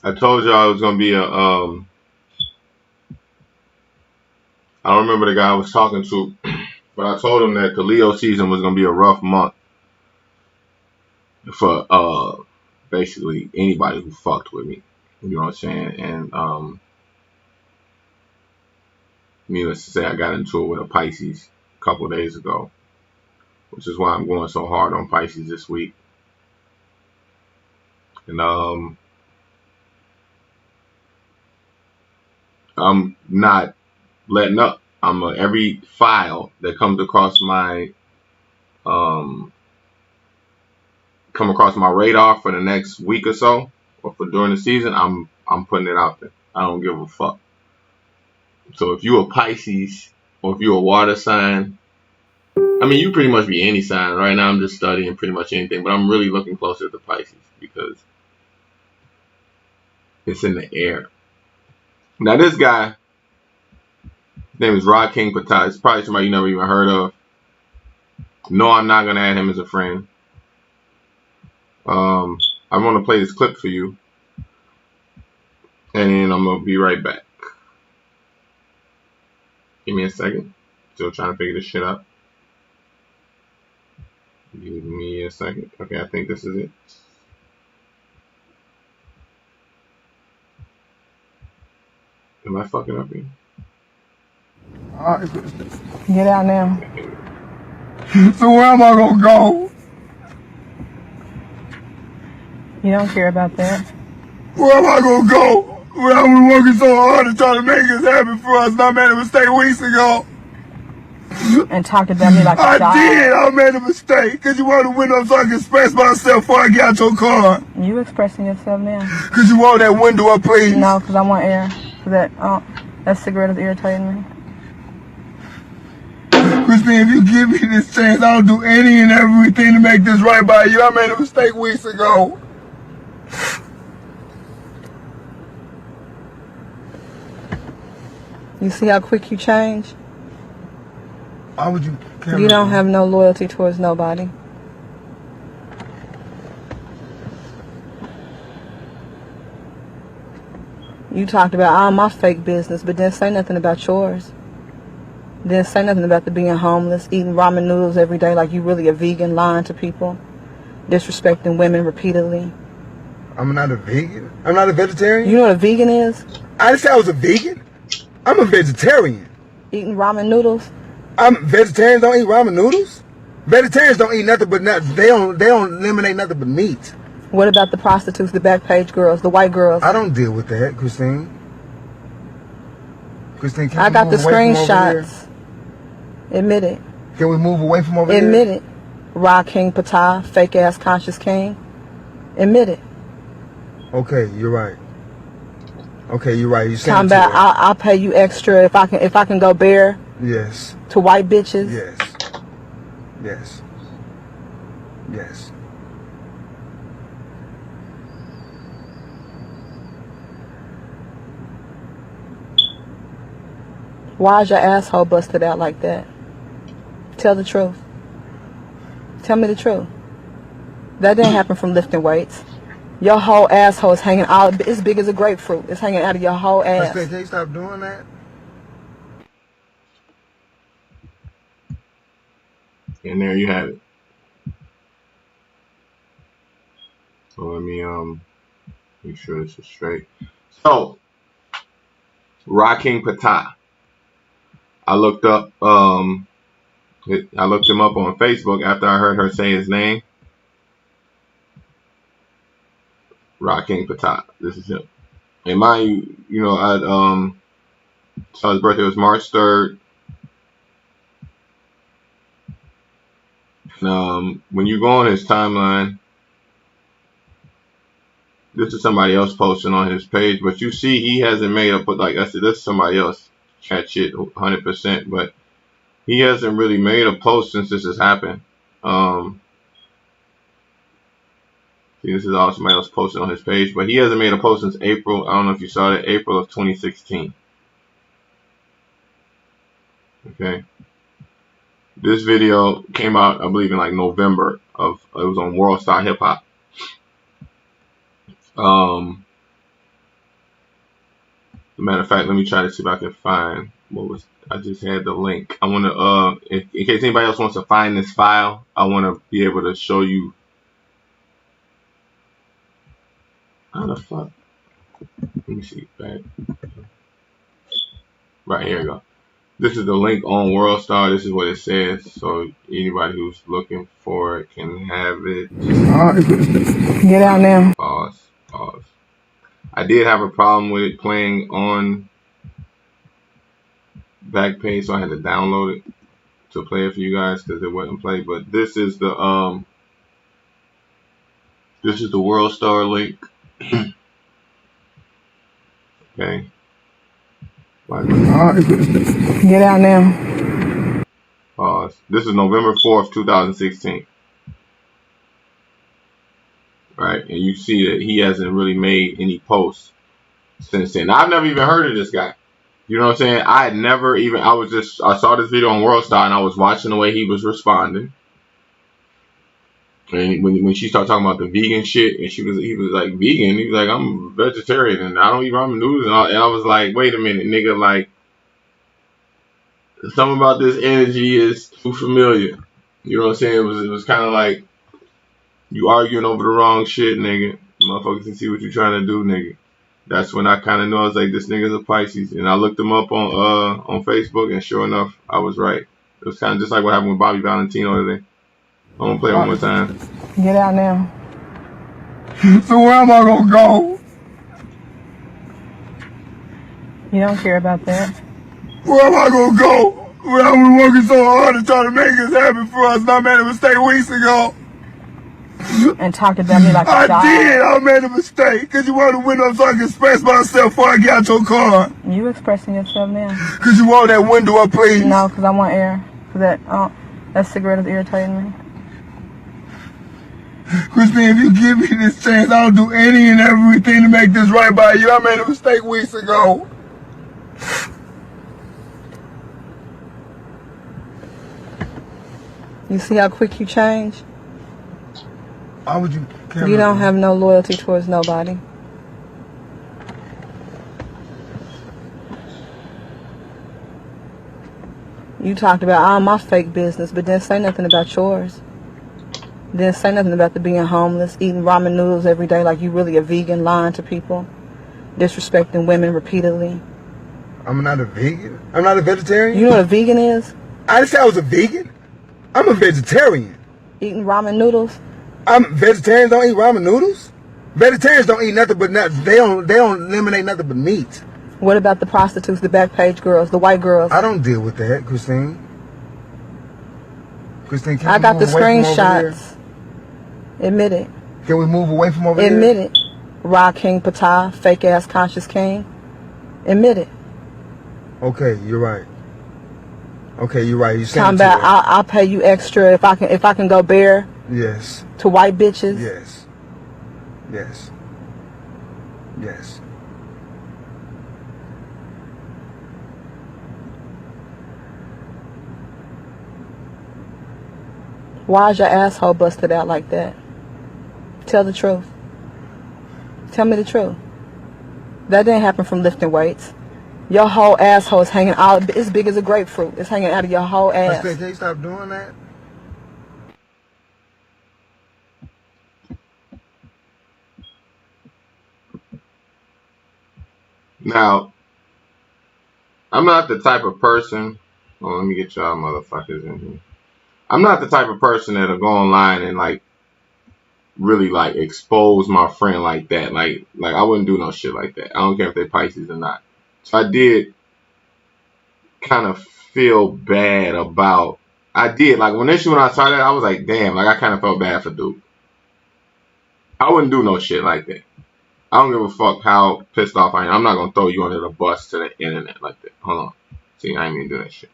I told y'all it was gonna be a I don't remember the guy I was talking to, but I told him that the Leo season was gonna be a rough month for basically anybody who fucked with me. You know what I'm saying? And needless to say, I got into it with a Pisces a couple of days ago, which is why I'm going so hard on Pisces this week. And I'm not letting up. Every file that comes across my radar for the next week or so, or for during the season, I'm putting it out there. I don't give a fuck. So if you're a Pisces or if you're a water sign, I mean, you pretty much be any sign. Right now I'm just studying pretty much anything, but I'm really looking closer to Pisces because it's in the air. Now this guy, his name is King Ptah. It's probably somebody you never even heard of. No, I'm not gonna add him as a friend. I want to play this clip for you, and I'm gonna be right back. Give me a second. Still trying to figure this shit out. Give me a second. Okay, I think this is it. Am I fucking up here? Get out now. So where am I gonna go? You don't care about that. Where am I gonna go? When I was working so hard to try to make this happen for us, and I made a mistake weeks ago. And talked about me like a I child. did. I made a mistake because you wanted the window so I could express myself before I get out your car. You expressing yourself now? Because you want that window up, please. No, because I want air. That cigarette is irritating me. Christine, if you give me this chance, I'll do any and everything to make this right by you. I made a mistake weeks ago. You see how quick you change? Why would you care? You don't have no loyalty towards nobody. You talked about all my fake business, but didn't say nothing about yours. Didn't say nothing about the being homeless, eating ramen noodles every day like you really a vegan, lying to people, disrespecting women repeatedly. I'm not a vegan. I'm not a vegetarian. You know what a vegan is? I didn't say I was a vegan. I'm a vegetarian. Eating ramen noodles? Vegetarians don't eat ramen noodles. Vegetarians don't eat nothing but nuts. They don't eliminate nothing but meat. What about the prostitutes, the back page girls, the white girls? I don't deal with that, Christine. Christine, can I got the move away from over screenshots. Admit it. here? Can we move away from over Admit here? it. King Ptah, fake ass conscious king. Admit it. Okay, you're right. Okay, you're right. You Talking about I'll pay you extra if I can go bare. Yes. To white bitches. Yes. Yes. Yes. Why is your asshole busted out like that? Tell the truth. Tell me the truth. That didn't happen from lifting weights. Your whole asshole is hanging out. It's big as a grapefruit. It's hanging out of your whole ass. Can you stop doing that? And there you have it. So let me make sure this is straight. So King Ptah. I looked him up on Facebook after I heard her say his name. King Ptah. This is him. And mind you, I saw his birthday was March 3rd. When you go on his timeline, this is somebody else posting on his page, but you see he hasn't made up. But like I said, this is somebody else chat shit 100%, but he hasn't really made a post since this has happened. See, this is all somebody else posted on his page, but he hasn't made a post since April. I don't know if you saw that, April of 2016. Okay. This video came out, I believe, in like November it was on World Star Hip Hop. Matter of fact, let me try to see if I can find what was. I just had the link. I want to, in case anybody else wants to find this file, I want to be able to show you. How the fuck? Let me see. Back. Right, here we go. This is the link on WorldStar. This is what it says. So anybody who's looking for it can have it. Get out now. Pause. I did have a problem with it playing on Backpage, so I had to download it to play it for you guys because it wouldn't play. But this is the WorldStar link. Okay. Get out now. Pause. This is November 4th, 2016. Right, and you see that he hasn't really made any posts since then. I've never even heard of this guy. You know what I'm saying? I had never even. I saw this video on WorldStar and I was watching the way he was responding. And when she started talking about the vegan shit, and he was like vegan. He was like, I'm vegetarian and I don't eat ramen noodles and I was like, wait a minute, nigga, like something about this energy is too familiar. You know what I'm saying? It was kind of like you arguing over the wrong shit, nigga. Motherfuckers can see what you're trying to do, nigga. That's when I kind of knew I was like, this nigga's a Pisces. And I looked him up on Facebook, and sure enough, I was right. It was kind of just like what happened with Bobby Valentino today. I'm gonna play it one more time. Get out now. So where am I gonna go? You don't care about that. Where am I gonna go? Where I was working so hard to try to make this happen for us, and I made a mistake weeks ago. And talked about me like a I child. did. I made a mistake. Cause you wanted the window so I could express myself before I get out your car. You expressing yourself now? Cause you want that window up, please. No, because I want air. Cause that cigarette is irritating me. Christine, if you give me this chance, I'll do any and everything to make this right by you. I made a mistake weeks ago. You see how quick you change? Why would you care? You don't have no loyalty towards nobody. You talked about all my fake business, but didn't say nothing about yours. Didn't say nothing about the being homeless, eating ramen noodles every day like you really a vegan, lying to people, disrespecting women repeatedly. I'm not a vegan. I'm not a vegetarian. You know what a vegan is? I didn't say I was a vegan. I'm a vegetarian. Eating ramen noodles? Vegetarians don't eat ramen noodles. Vegetarians don't eat nothing but nuts. They don't eliminate nothing but meat. What about the prostitutes, the Backpage girls, the white girls? I don't deal with that, Christine. Christine, can I got the screenshots. Admit it. Can we move away from over here? Admit it. Ra King Ptah, fake ass conscious king. Admit it. Okay, you're right. Okay, you're right. You talking about I'll pay you extra if I can go bare. Yes. To white bitches. Yes. Yes. Yes. Why is your asshole busted out like that? Tell the truth. Tell me the truth. That didn't happen from lifting weights. Your whole asshole is hanging out. It's big as a grapefruit. It's hanging out of your whole ass. Can you stop doing that? Now, I'm not the type of person. Oh, let me get y'all motherfuckers in here. I'm not the type of person that'll go online and like really like expose my friend like that. Like I wouldn't do no shit like that. I don't care if they're Pisces or not. So I did kind of feel bad about. I did like when I saw that, I was like, damn. Like I kind of felt bad for Duke. I wouldn't do no shit like that. I don't give a fuck how pissed off I am. I'm not gonna throw you under the bus to the internet like that. Hold on. See, I ain't even do that shit.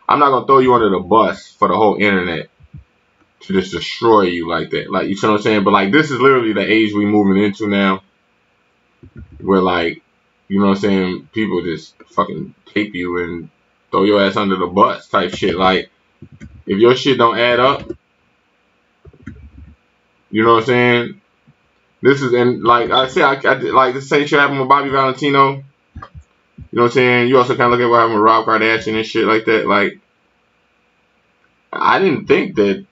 I'm not gonna throw you under the bus for the whole internet to just destroy you like that. Like, you know what I'm saying? But like, this is literally the age we moving into now, where like, you know what I'm saying? People just fucking tape you and throw your ass under the bus type shit. Like, if your shit don't add up, you know what I'm saying? This is, and like I said, I did, like the same shit happened with Bobby Valentino. You know what I'm saying? You also kind of look at what happened with Rob Kardashian and shit like that. Like, I didn't think that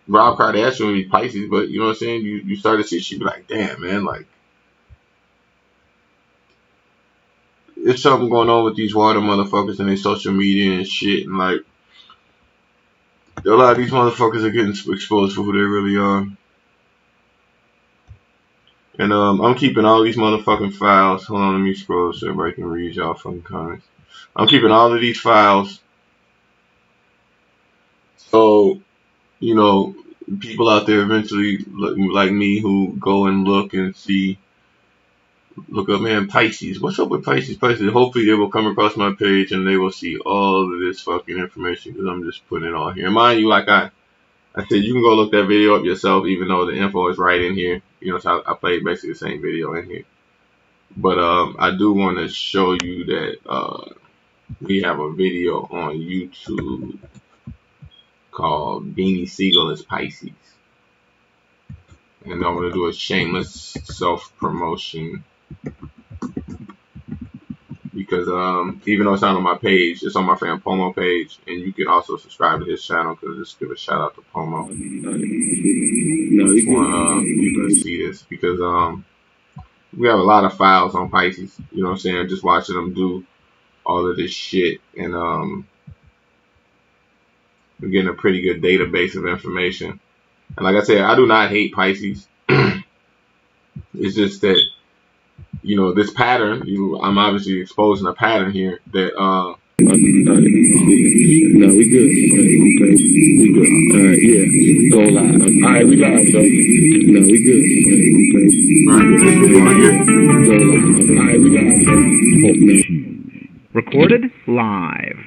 Rob Kardashian would be Pisces, but you know what I'm saying? You start to see, she be like, damn, man, like, there's something going on with these water motherfuckers and their social media and shit. And, like, a lot of these motherfuckers are getting exposed for who they really are. And I'm keeping all these motherfucking files. Hold on, let me scroll so everybody can read y'all fucking comments. I'm keeping all of these files. So, you know, people out there eventually, like me, who go and look and see, look up, man, Pisces. What's up with Pisces? Pisces. Hopefully they will come across my page and they will see all of this fucking information because I'm just putting it all here. And mind you, like I said, you can go look that video up yourself, even though the info is right in here. You know, so I played basically the same video in here. But I do want to show you that we have a video on YouTube called Beanie Siegel is Pisces. And I'm going to do a shameless self-promotion because even though it's not on my page, it's on my friend Pomo page, and you can also subscribe to his channel because just give a shout out to Pomo. No, you can see this because we have a lot of files on Pisces. You know what I'm saying? Just watching them do all of this shit, and we're getting a pretty good database of information. And like I said, I do not hate Pisces. It's just that, you know, this pattern, I'm obviously exposing a pattern here that No, we good. Okay, we good. All right, yeah. Go live. All right, we live, bro. No, we good. Okay. right, this video right here. Go live. All right, we live, bro. Oh, no. Recorded live.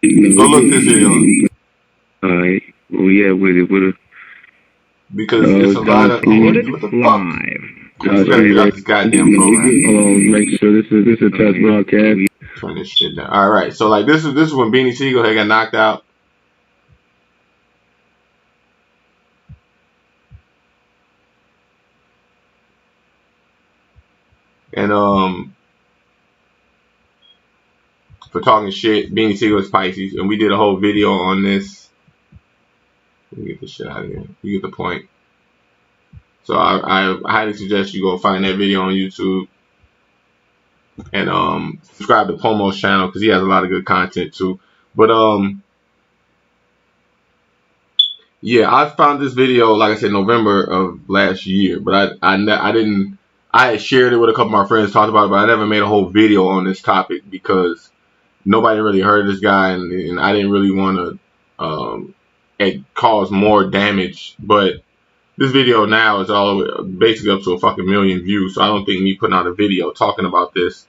Go look this video up. All right. Well, yeah, with it. Because it's a lot of Recorded what the fuck? live. We gotta get out this goddamn program. Hold on, make sure this is a test broadcast. Turn this shit down. All right, so like this is when Beanie Siegel had got knocked out. And for talking shit, Beanie Siegel is Pisces, and we did a whole video on this. Let me get this shit out of here. You get the point. So I highly suggest you go find that video on YouTube and subscribe to Pomo's channel because he has a lot of good content too. But yeah, I found this video, like I said, November of last year, but I didn't. I had shared it with a couple of my friends, talked about it, but I never made a whole video on this topic because nobody really heard of this guy, and I didn't really want to it cause more damage. But this video now is all basically up to a fucking million views, so I don't think me putting out a video talking about this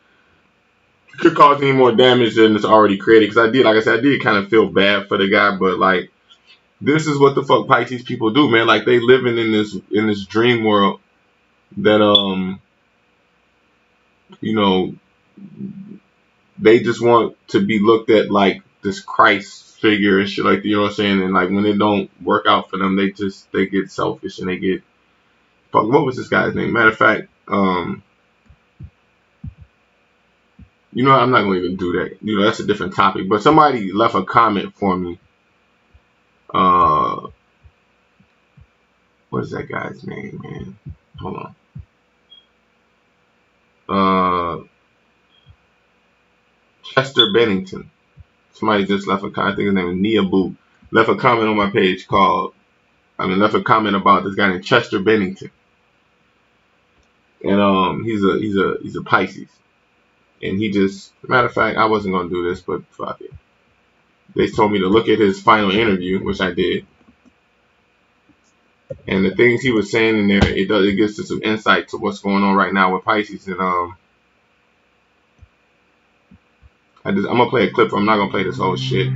could cause any more damage than it's already created. Because like I said, I did kind of feel bad for the guy, but like, this is what the fuck Pisces people do, man. Like, they living in this dream world that you know, they just want to be looked at like this Christ figure and shit, like, you know what I'm saying? And like, when it don't work out for them, they get selfish and they get fuck. What was this guy's name? Matter of fact, you know, I'm not gonna even do that. You know, that's a different topic. But somebody left a comment for me. What is that guy's name, man? Hold on. Chester Bennington. Somebody just left a comment. I think his name is Nia Boo. Left a comment on my page left a comment about this guy named Chester Bennington. And he's a Pisces. And he just, matter of fact, I wasn't gonna do this, but fuck it. They told me to look at his final interview, which I did. And the things he was saying in there, it gives us some insight to what's going on right now with Pisces. And I'm gonna play a clip. I'm not gonna play this whole shit,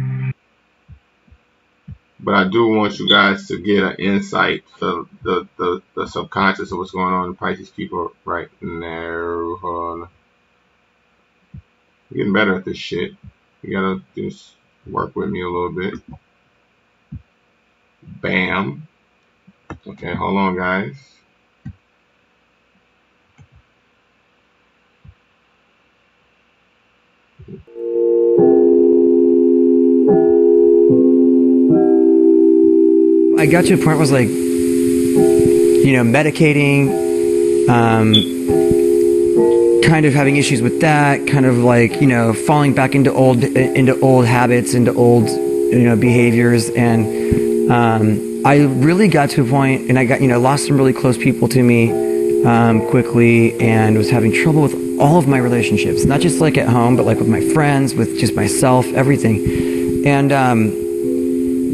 but I do want you guys to get an insight to the subconscious of what's going on in Pisces people right now. Hold on. I'm getting better at this shit. You gotta just work with me a little bit. Bam. Okay, hold on, guys. I got to a point where I was like, medicating, kind of having issues with that, kind of like, falling back into old habits, into old, behaviors. And I really got to a point, and I got, lost some really close people to me quickly, and was having trouble with all of my relationships, not just like at home, but like with my friends, with just myself, everything. And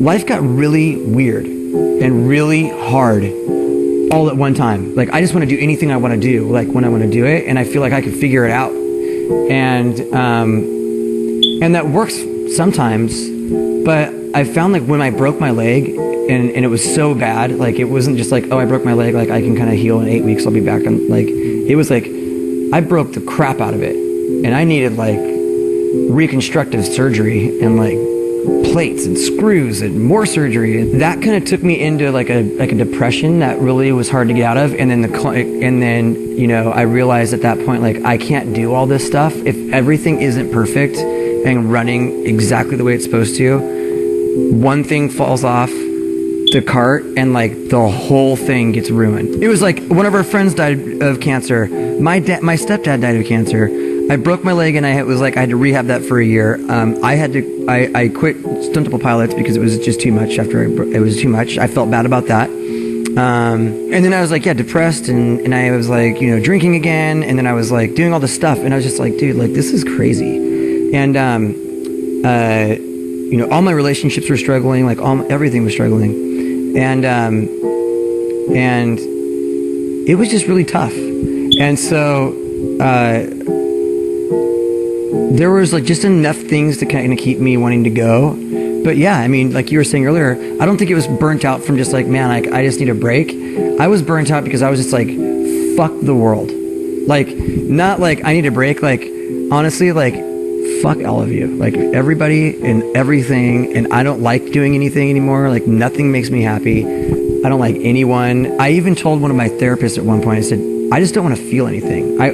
life got really weird and really hard all at one time. Like, I just want to do anything I want to do, like when I want to do it, and I feel like I can figure it out. And that works sometimes, but I found like when I broke my leg, and it was so bad, like it wasn't just like, oh, I broke my leg, like I can kind of heal in 8 weeks, I'll be back. And like, it was like, I broke the crap out of it, and I needed like reconstructive surgery and like plates and screws and more surgery. And that kind of took me into like a depression that really was hard to get out of. And then I realized at that point, like, I can't do all this stuff if everything isn't perfect and running exactly the way it's supposed to. One thing falls off the cart and like the whole thing gets ruined. It was like one of our friends died of cancer. My stepdad died of cancer. I broke my leg and I had to rehab that for a year. I quit stuntable pilots because it was just too much. It was too much. I felt bad about that. And then I was like, depressed, and I was like, drinking again, and then I was like doing all this stuff, and I was just like, dude, like this is crazy. And all my relationships were struggling, like everything was struggling. And it was just really tough. And so there was like just enough things to kind of keep me wanting to go. But yeah, I mean, like you were saying earlier, I don't think it was burnt out from just like, man, like I just need a break. I was burnt out because I was just like, fuck the world. Like, not like I need a break, like honestly, like fuck all of you, like everybody and everything, and I don't like doing anything anymore. Like nothing makes me happy. I don't like anyone. I even told one of my therapists at one point, I said, I just don't want to feel anything. I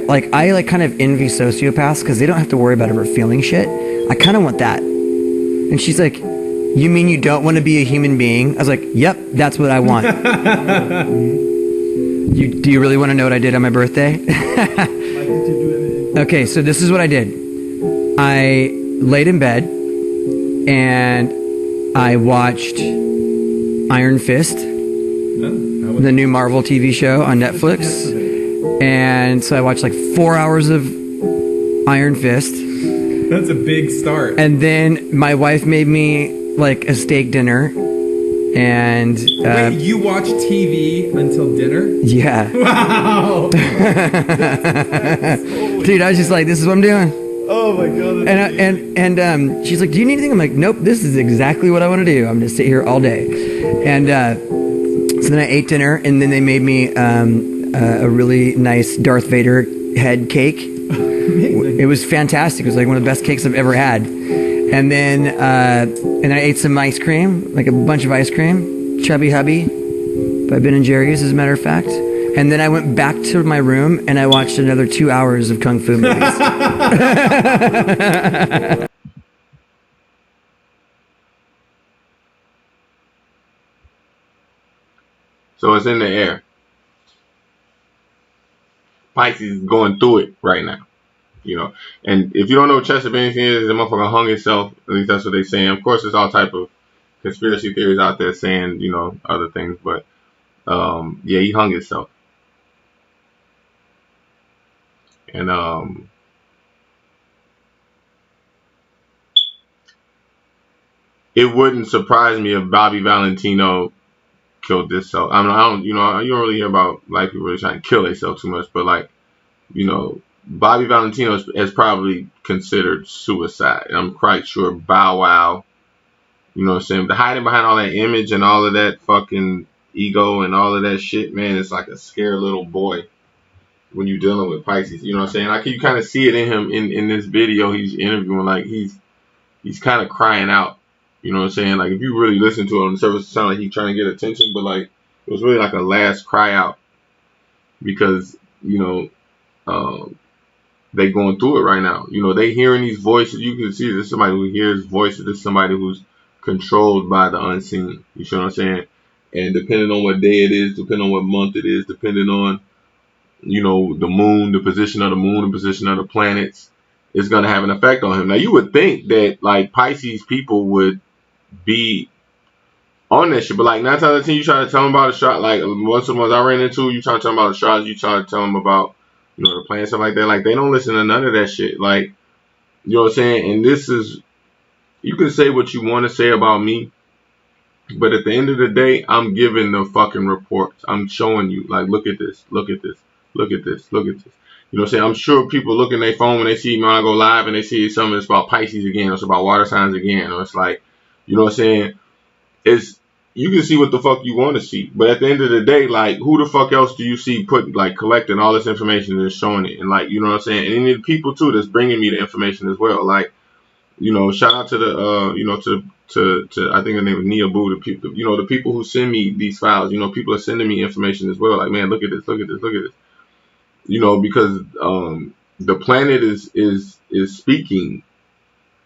kind of envy sociopaths because they don't have to worry about ever feeling shit. I kind of want that. And she's like, you mean you don't want to be a human being? I was like, yep, that's what I want. Do you really want to know what I did on my birthday? Okay, so this is what I did. I laid in bed and I watched Iron Fist, the new Marvel TV show on Netflix. And so I watched like 4 hours of Iron Fist. That's a big start. And then my wife made me like a steak dinner. And wait, you watch TV until dinner? Yeah. Wow. Dude, I was just like, this is what I'm doing. Oh my god. And she's like, do you need anything? I'm like, nope, this is exactly what I want to do. I'm gonna sit here all day. And so then I ate dinner, and then they made me a really nice Darth Vader head cake. Amazing. It was fantastic. It was like one of the best cakes I've ever had. And then I ate some ice cream, like a bunch of ice cream, Chubby Hubby by Ben & Jerry's, as a matter of fact. And then I went back to my room and I watched another 2 hours of Kung Fu movies. So it's in the air. Pisces is going through it right now. And if you don't know what Chester Bennington is, the motherfucker hung himself. At least that's what they saying. Of course, there's all type of conspiracy theories out there saying, other things. But, yeah, he hung himself. And, it wouldn't surprise me if Bobby Valentino killed himself. I don't, you don't really hear about like people really trying to kill themselves too much, but like, Bobby Valentino is probably considered suicide. And I'm quite sure Bow Wow, what I'm saying? The hiding behind all that image and all of that fucking ego and all of that shit, man, it's like a scared little boy when you're dealing with Pisces. You know what I'm saying? Like you kind of see it in him in this video he's interviewing, like he's kind of crying out. You know what I'm saying? Like if you really listen to it on the surface, it sounds like he's trying to get attention, but like it was really like a last cry out because, they going through it right now. They hearing these voices. You can see this is somebody who hears voices. This is somebody who's controlled by the unseen. You see what I'm saying? And depending on what day it is, depending on what month it is, depending on, you know, the moon, the position of the moon, the position of the planets, it's going to have an effect on him. Now, you would think that, like, Pisces people would be on that shit, but, like, 9 times out of 10, you try to tell them about astrology, like, most of the ones I ran into, you try to tell them about astrology, you try to tell them about, you know, the planets, stuff like that. Like, they don't listen to none of that shit. Like, you know what I'm saying? And this is, you can say what you want to say about me, but at the end of the day, I'm giving the fucking reports. I'm showing you, like, look at this, look at this, look at this, look at this. You know what I'm saying? I'm sure people look in their phone when they see me when I go live and they see something that's about Pisces again, or it's about water signs again, or it's like, you know what I'm saying? It's, you can see what the fuck you want to see, but at the end of the day, like, who the fuck else do you see put, like, collecting all this information and showing it, and, like, you know what I'm saying? And then the people too that's bringing me the information as well, like, you know, shout out to the, you know, to I think her name was Nia Boo, the people, you know, the people who send me these files, you know, people are sending me information as well. Like, man, look at this, look at this, look at this. You know, because the planet is speaking,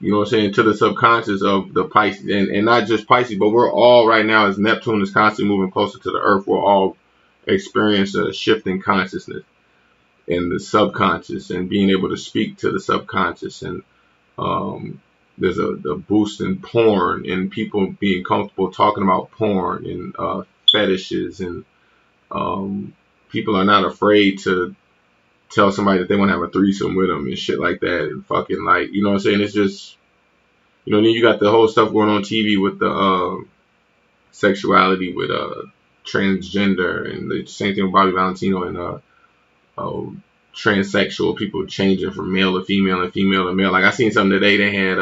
you know what I'm saying, to the subconscious of the Pisces, and not just Pisces, but we're all right now, as Neptune is constantly moving closer to the Earth, we're all experiencing a shift in consciousness and the subconscious, and being able to speak to the subconscious. And there's a boost in porn and people being comfortable talking about porn and fetishes, and people are not afraid to tell somebody that they want to have a threesome with them and shit like that, and fucking, like, you know what I'm saying? It's just, you know, then you got the whole stuff going on TV with the sexuality with transgender, and the same thing with Bobby Valentino, and transsexual people changing from male to female and female to male. Like, I seen something today, they had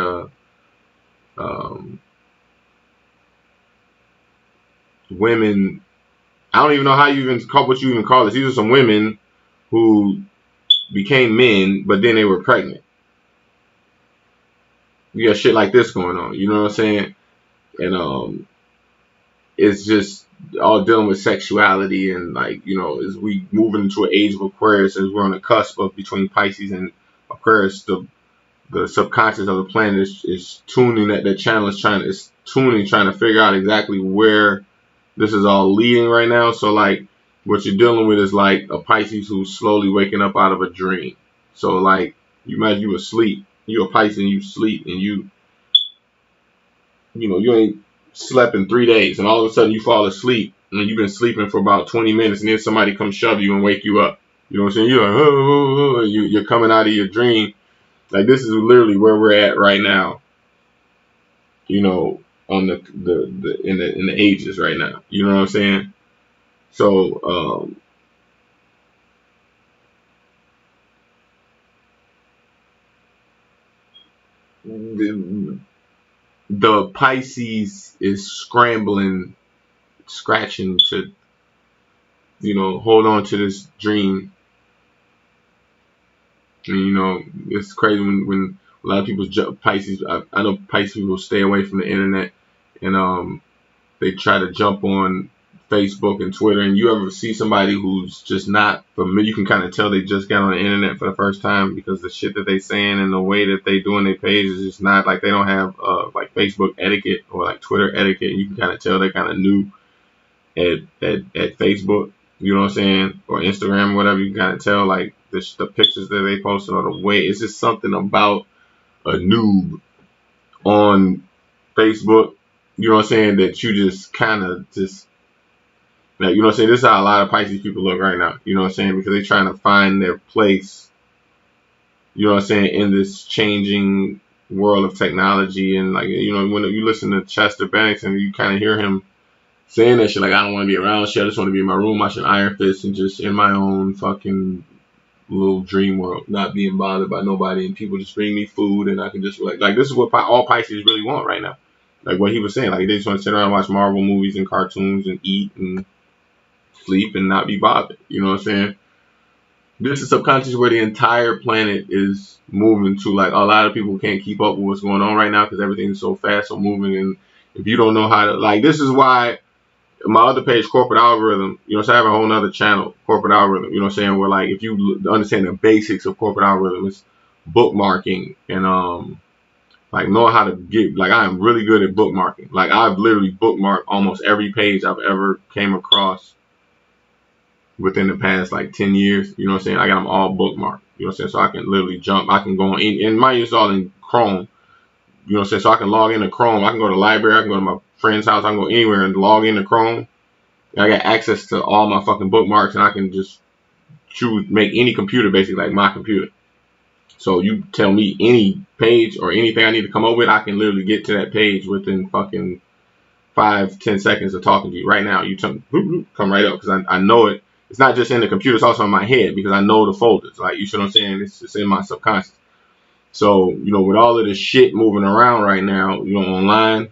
women, I don't even know how you even call, what you even call this. These are some women who became men, but then they were pregnant. You got shit like this going on, you know what I'm saying? And it's just all dealing with sexuality, and, like, you know, as we move into an age of Aquarius, as we're on the cusp of between Pisces and Aquarius, the subconscious of the planet is tuning that channel, is trying to figure out exactly where this is all leading right now. So, like, what you're dealing with is like a Pisces who's slowly waking up out of a dream. So, like, you imagine you asleep, you're a Pisces and you sleep, and you know, you ain't slept in 3 days, and all of a sudden you fall asleep, and you've been sleeping for about 20 minutes, and then somebody comes shove you and wake you up. You know what I'm saying? You're like, oh, you're coming out of your dream. Like, this is literally where we're at right now. You know, on the in the ages right now. You know what I'm saying? So, the Pisces is scratching to, you know, hold on to this dream. And, you know, it's crazy when a lot of people Pisces. I know Pisces people stay away from the internet, and they try to jump on Facebook and Twitter, and you ever see somebody who's just not familiar, you can kind of tell they just got on the internet for the first time, because the shit that they saying and the way that they doing their page is just not, like, they don't have like Facebook etiquette or like Twitter etiquette. You can kind of tell they kind of new at Facebook, you know what I'm saying, or Instagram or whatever. You can kind of tell, like, the pictures that they posted, or the way, it's just something about a noob on Facebook, you know what I'm saying, that you just kind of just, like, you know what I'm saying, this is how a lot of Pisces people look right now, you know what I'm saying, because they're trying to find their place, you know what I'm saying, in this changing world of technology. And, like, you know, when you listen to Chester Bennington, you kind of hear him saying that shit, like, I don't want to be around shit, I just want to be in my room watching Iron Fist and just in my own fucking little dream world, not being bothered by nobody, and people just bring me food, and I can just, like this is what all Pisces really want right now. Like what he was saying, like, they just want to sit around and watch Marvel movies and cartoons and eat and sleep and not be bothered. You know what I'm saying? This is subconscious where the entire planet is moving to. Like, a lot of people can't keep up with what's going on right now because everything is so fast, so moving. And if you don't know how to, like, this is why my other page, Corporate Algorithm, you know, so I have a whole nother channel, Corporate Algorithm, you know what I'm saying, where, like, if you understand the basics of Corporate Algorithm, it's bookmarking and Like knowing how to get, like I am really good at bookmarking. Like I've literally bookmarked almost every page I've ever came across within the past like 10 years. You know what I'm saying? I got them all bookmarked. You know what I'm saying? So I can literally jump. I can go in, and my use all in Chrome. You know what I'm saying? So I can log into Chrome. I can go to the library. I can go to my friend's house. I can go anywhere and log into Chrome. And I got access to all my fucking bookmarks, and I can just choose, make any computer basically like my computer. So you tell me any page or anything I need to come up with, I can literally get to that page within fucking 5-10 seconds of talking to you right now. You come right up because I know it. It's not just in the computer; it's also in my head because I know the folders. Like you see what I'm saying? It's just in my subconscious. So you know, with all of this shit moving around right now, you know, online,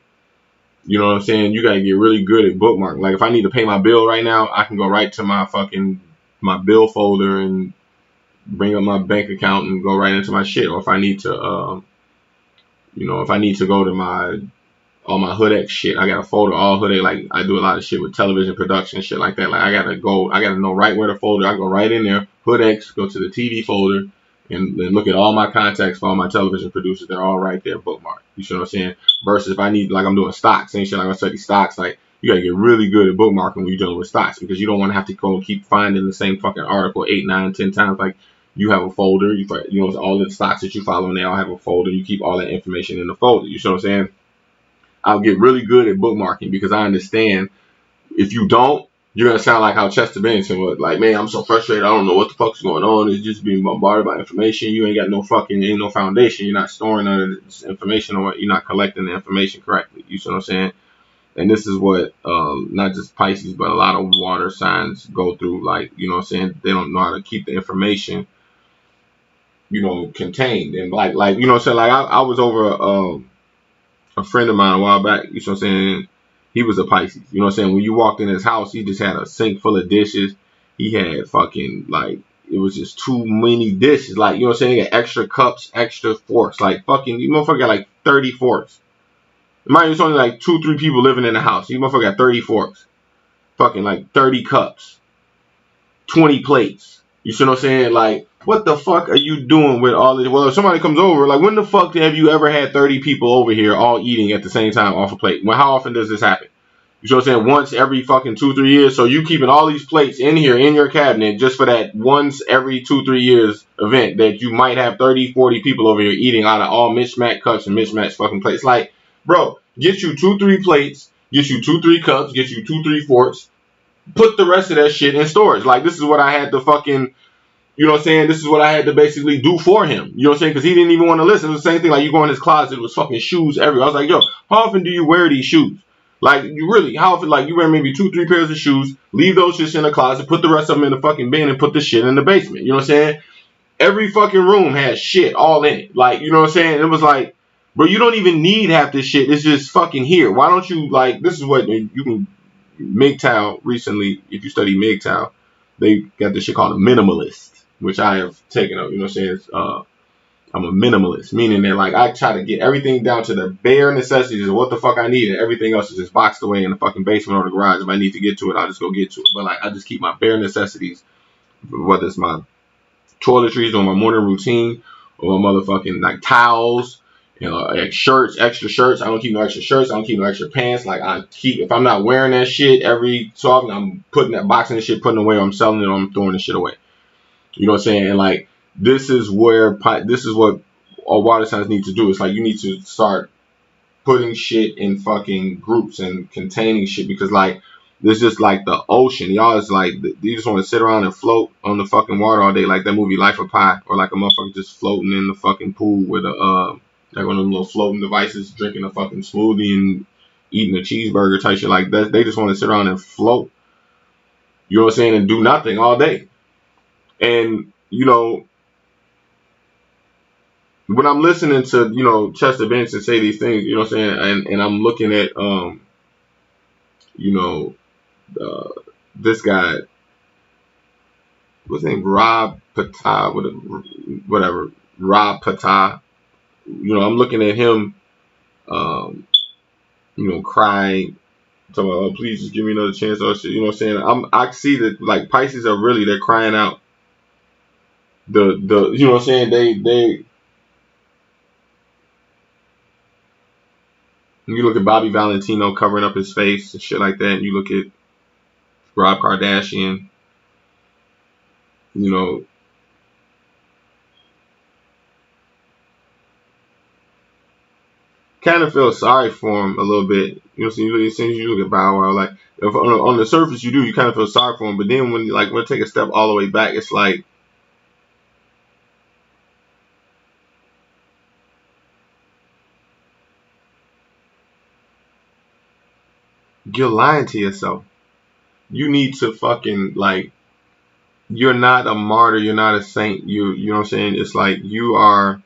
you know what I'm saying? You gotta get really good at bookmarking. Like if I need to pay my bill right now, I can go right to my bill folder and bring up my bank account and go right into my shit. Or if I need to, if I need to go to all my Hood shit, I got a folder all Hood. Like I do a lot of shit with television production, shit like that. Like I gotta know right where the folder. I go right in there, Hood go to the TV folder, and then look at all my contacts for all my television producers. They're all right there, bookmarked. You see what I'm saying? Versus if I need, like I'm doing stocks, same shit. Like I study stocks, like you gotta get really good at bookmarking when you're dealing with stocks because you don't want to have to go and keep finding the same fucking article 8, 9, 10 times. Like you have a folder, you know, all the stocks that you follow, and they all have a folder. You keep all that information in the folder. You see what I'm saying? I'll get really good at bookmarking because I understand if you don't, you're gonna sound like how Chester Bennington was. Like, man, I'm so frustrated. I don't know what the fuck's going on. It's just being bombarded by information. You ain't got ain't no foundation. You're not storing none of this information, or you're not collecting the information correctly. You see what I'm saying? And this is what not just Pisces, but a lot of water signs go through. Like, you know what I'm saying? They don't know how to keep the information, you know, contained. And like you know what I'm saying? Like I was over a friend of mine a while back, you know what I'm saying? He was a Pisces. You know what I'm saying? When you walked in his house, he just had a sink full of dishes. He had fucking, like, it was just too many dishes. Like, you know what I'm saying? He got extra cups, extra forks. Like, fucking, you motherfucker got like 30 forks. Mind you, it's only like 2-3 people living in the house. You motherfucker got 30 forks. Fucking like 30 cups. 20 plates. You see what I'm saying? Like, what the fuck are you doing with all this? Well, if somebody comes over, like, when the fuck have you ever had 30 people over here all eating at the same time off a plate? Well, how often does this happen? You see what I'm saying? Once every fucking 2-3 years. So you keeping all these plates in here in your cabinet just for that once every 2-3 years event that you might have 30-40 people over here eating out of all mismatched cups and mismatched fucking plates. Like, bro, get you 2-3 plates, get you 2-3 cups, get you 2-3 forks. Put the rest of that shit in storage. Like, this is what I had to fucking, you know what I'm saying? This is what I had to basically do for him. You know what I'm saying? Because he didn't even want to listen. It was the same thing. Like, you go in his closet, it was fucking shoes everywhere. I was like, yo, how often do you wear these shoes? Like, you really, how often, like, you wear maybe 2-3 pairs of shoes, leave those shits in the closet, put the rest of them in the fucking bin, and put the shit in the basement. You know what I'm saying? Every fucking room has shit all in it. Like, you know what I'm saying? It was like, bro, you don't even need half this shit. It's just fucking here. Why don't you, like, this is what you can, MGTOW recently, if you study MGTOW, they got this shit called a minimalist, which I have taken up. You know what I'm saying? I'm a minimalist, meaning that like I try to get everything down to the bare necessities of what the fuck I need, and everything else is just boxed away in the fucking basement or the garage. If I need to get to it, I'll just go get to it. But like I just keep my bare necessities, whether it's my toiletries or my morning routine or my motherfucking like towels, you know, like shirts, extra shirts. I don't keep no extra shirts. I don't keep no extra pants. Like I keep, if I'm not wearing that shit every so often, I'm putting that boxing the shit, putting it away, or I'm selling it, or I'm throwing the shit away. You know what I'm saying? And like this is what all water signs need to do. It's like you need to start putting shit in fucking groups and containing shit because like this just like the ocean. Y'all is like you just want to sit around and float on the fucking water all day, like that movie Life of Pi, or like a motherfucker just floating in the fucking pool with a like one of them little floating devices, drinking a fucking smoothie and eating a cheeseburger type shit like that. They just want to sit around and float. You know what I'm saying? And do nothing all day. And you know, when I'm listening to, you know, Chester Bennington say these things, you know what I'm saying, and I'm looking at you know, this guy, what's his name, Rob Ptah, whatever, Rob Ptah. You know, I'm looking at him, you know, crying, talking about, oh, please just give me another chance. Or shit, you know what I'm saying? I see that like Pisces are really, they're crying out. You know what I'm saying? You look at Bobby Valentino covering up his face and shit like that, and you look at Rob Kardashian, you know, kind of feel sorry for him a little bit. You know, so you look at Bow Wow, like if on the surface you do, you kind of feel sorry for him, but then when we take a step all the way back, it's like you're lying to yourself. You need to fucking like. You're not a martyr. You're not a saint. You know what I'm saying? It's like you are.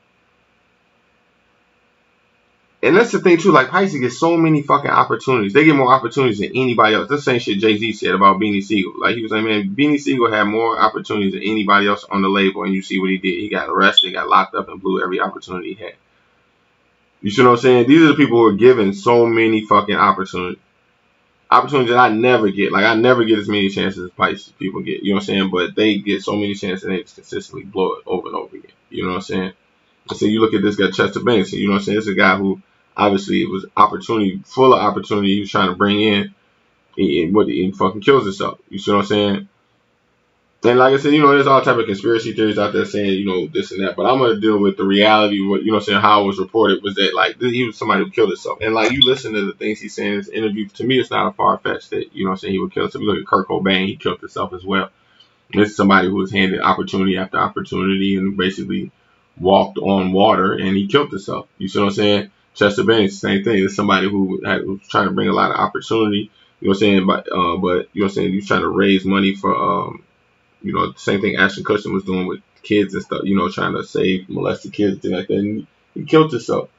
And that's the thing too, like Pisces get so many fucking opportunities. They get more opportunities than anybody else. That's the same shit Jay-Z said about Beanie Siegel. Like he was like, man, Beanie Siegel had more opportunities than anybody else on the label, and you see what he did. He got arrested, got locked up, and blew every opportunity he had. You see what I'm saying? These are the people who are given so many fucking opportunities. Opportunities that I never get. Like I never get as many chances as Pisces people get. You know what I'm saying? But they get so many chances and they just consistently blow it over and over again. You know what I'm saying? So you look at this guy, Chester Bennington, you know what I'm saying? It's a guy who obviously it was opportunity, full of opportunity he was trying to bring in. He fucking kills himself. You see what I'm saying? And like I said, you know, there's all type of conspiracy theories out there saying, you know, this and that. But I'm going to deal with the reality of what, you know what I'm saying, how it was reported was that, like, he was somebody who killed himself. And, like, you listen to the things he's saying in this interview, to me, it's not a far-fetched that, you know what I'm saying, he would kill himself. You look at Kurt Cobain, he killed himself as well. This is somebody who was handed opportunity after opportunity and basically walked on water and he killed himself. You see what I'm saying? Chester Bennington, same thing. It's somebody who was trying to bring a lot of opportunity. You know what I'm saying? But you know what I'm saying? He was trying to raise money for you know, the same thing Ashton Kutcher was doing with kids and stuff. You know, trying to save molested kids and things like that. And he killed himself.